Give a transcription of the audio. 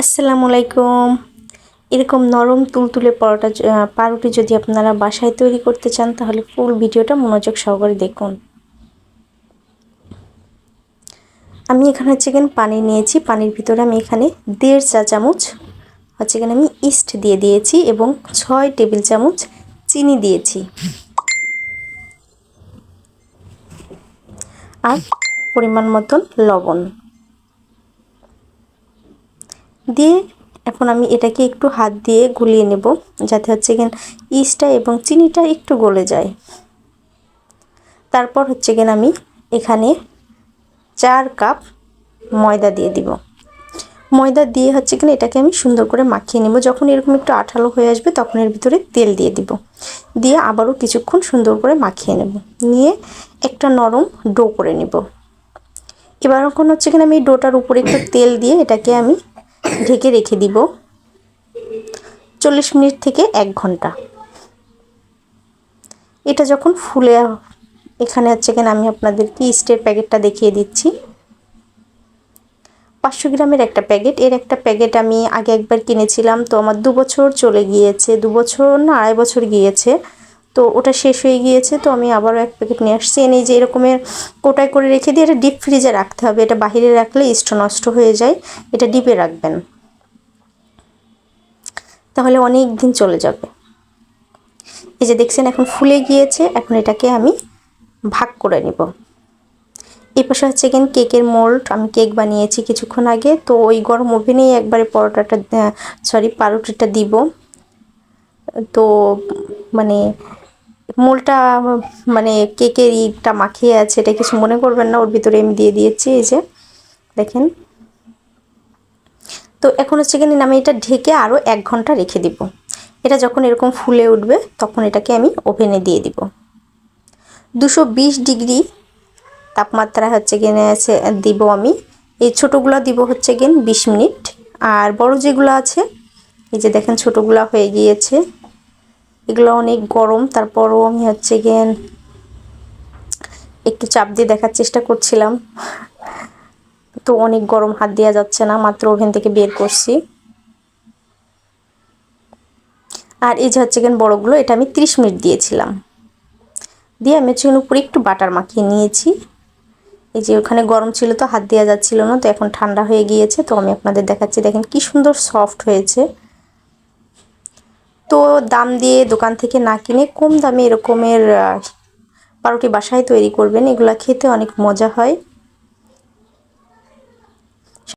আসসালামু আলাইকুম। এরকম নরম তুলতুলে পাউরুটি যদি আপনারা বাসায় তৈরি করতে চান তাহলে ফুল ভিডিওটা মনোযোগ সহকারে দেখুন। আমি এখানে পানি নিয়েছি। পানির ভিতরে আমি এখানে 1.5 চা চামচ আমি ইস্ট দিয়ে দিয়েছি এবং 6 টেবিল চামচ চিনি দিয়েছি আর পরিমাণ মতন লবণ দিয়ে এখন আমি এটাকে একটু হাত দিয়ে গুলিয়ে নেব যাতে ইস্টটা এবং চিনিটা একটু গলে যায়। তারপর আমি এখানে 4 কাপ ময়দা দিয়ে দিব। ময়দা দিয়ে এটাকে আমি সুন্দর করে মাখিয়ে নেব। যখন এরকম একটু আঠালো হয়ে আসবে তখন এর ভিতরে তেল দিয়ে দিব। দিয়ে আবারও কিছুক্ষণ সুন্দর করে মাখিয়ে নেব। নিয়ে একটা নরম ডো করে নেব। এবার এখন আমি ডোটার উপরে একটু তেল দিয়ে এটাকে আমি ঢেকে রেখে দিব 40 মিনিট থেকে 1 ঘন্টা। এটা যখন ফুলে এখানে আমি আপনাদেরকে ইস্টের প্যাকেটটা দেখিয়ে দিচ্ছি। 500 গ্রামের একটা প্যাকেট। এর একটা প্যাকেট আমি আগে একবার কিনেছিলাম, তো আমার 2 বছর চলে গিয়েছে, 2 বছর না 2.5 বছর গিয়েছে। তো ওটা শেষ হয়ে গিয়েছে, তো আমি আবারও এক প্যাকেট নিয়ে আসছি। এনে যে এরকমের কোটায় করে রেখে দিয়ে এটা ডিপ ফ্রিজে রাখতে হবে। এটা বাইরে রাখলে ইস্ট নষ্ট হয়ে যায়। এটা ডিপে রাখবেন, তাহলে অনেক দিন চলে যাবে। এই যে দেখছেন এখন ফুলে গিয়েছে। এখন এটাকে আমি ভাগ করে নিব। এই পাশে কেকের মোল্ড। আমি কেক বানিয়েছি কিছুক্ষণ আগে, তো ওই গরম ওভেনেই একবারে পাউরুটিটা দিব। তো মানে মোলটা কেকের ইটা মাখিয়ে আছে, এটা কিছু মনে করবেন না, ওর ভিতরে আমি দিয়ে দিয়েছি। এই যে দেখেন। তো এখন আমি এটা ঢেকে আরও 1 ঘন্টা রেখে দিব। এটা যখন এরকম ফুলে উঠবে তখন এটাকে আমি ওভেনে দিয়ে দিব। 220 ডিগ্রি তাপমাত্রা দিব আমি। এই ছোটোগুলো দিব 20 মিনিট। আর বড় যেগুলো আছে এই যে দেখেন ছোটোগুলো হয়ে গিয়েছে। এগুলো অনেক গরম, তারপরও আমি একটু চাপ দিয়ে দেখার চেষ্টা করছিলাম, তো অনেক গরম, হাত দেওয়া যাচ্ছে না, মাত্র ওভেন থেকে বের করছি। আর এই যে বড়গুলো, এটা আমি 30 মিনিট দিয়েছিলাম। দিয়ে আমি উপরে একটু বাটার মাখিয়ে নিয়েছি। এই যে ওখানে গরম ছিল তো হাত দেওয়া যাচ্ছিল না, তো এখন ঠান্ডা হয়ে গিয়েছে। তো আমি আপনাদের দেখাচ্ছি, দেখেন কি সুন্দর সফট হয়েছে। তো দাম দিয়ে দোকান থেকে না কিনে কম দামে এরকমের পাউরুটি বাসায় তৈরি করবেন, এগুলা খেতে অনেক মজা হয়।